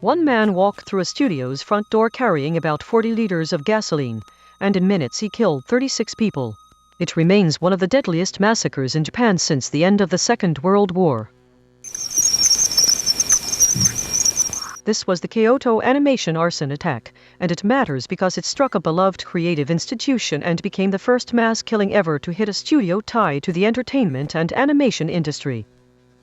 One man walked through a studio's front door carrying about 40 liters of gasoline, and in minutes he killed 36 people. It remains one of the deadliest massacres in Japan since the end of the Second World War. This was the Kyoto Animation arson attack, and it matters because it struck a beloved creative institution and became the first mass killing ever to hit a studio tied to the entertainment and animation industry.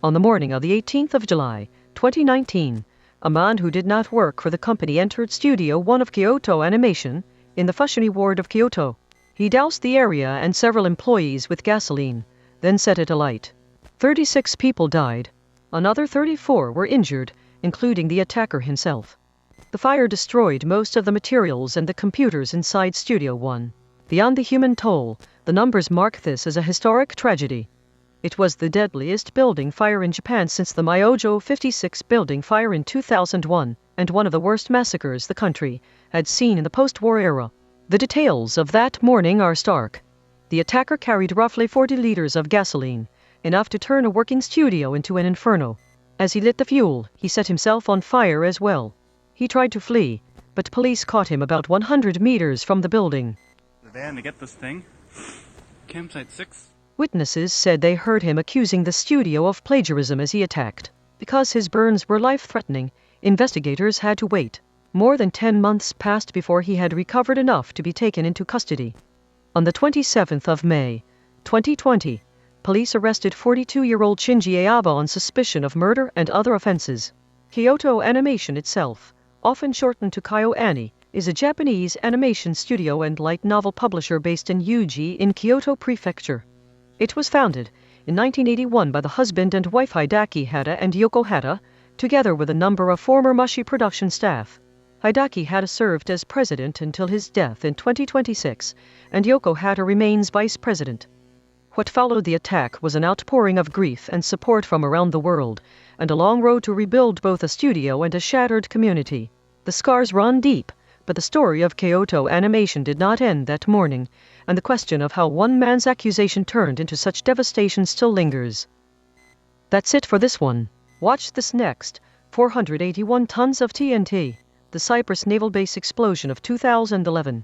On the morning of the 18th of July, 2019, a man who did not work for the company entered Studio 1 of Kyoto Animation, in the Fushimi ward of Kyoto. He doused the area and several employees with gasoline, then set it alight. 36 people died. Another 34 were injured, including the attacker himself. The fire destroyed most of the materials and the computers inside Studio 1. Beyond the human toll, the numbers mark this as a historic tragedy. It was the deadliest building fire in Japan since the Myojo 56 building fire in 2001, and one of the worst massacres the country had seen in the post-war era. The details of that morning are stark. The attacker carried roughly 40 liters of gasoline, enough to turn a working studio into an inferno. As he lit the fuel, he set himself on fire as well. He tried to flee, but police caught him about 100 meters from the building. The van to get this thing. Campsite 6. Witnesses said they heard him accusing the studio of plagiarism as he attacked. Because his burns were life-threatening, investigators had to wait. More than 10 months passed before he had recovered enough to be taken into custody. On the 27th of May, 2020, police arrested 42-year-old Shinji Aoba on suspicion of murder and other offenses. Kyoto Animation itself, often shortened to KyoAni, is a Japanese animation studio and light novel publisher based in Uji in Kyoto Prefecture. It was founded in 1981 by the husband and wife Hideaki Hatta and Yoko Hatta, together with a number of former Mushi production staff. Hideaki Hatta served as president until his death in 2026, and Yoko Hatta remains vice president. What followed the attack was an outpouring of grief and support from around the world, and a long road to rebuild both a studio and a shattered community. The scars run deep, but the story of Kyoto Animation did not end that morning, and the question of how one man's accusation turned into such devastation still lingers. That's it for this one. Watch this next. 481 tons of TNT. The Cyprus Naval Base explosion of 2011.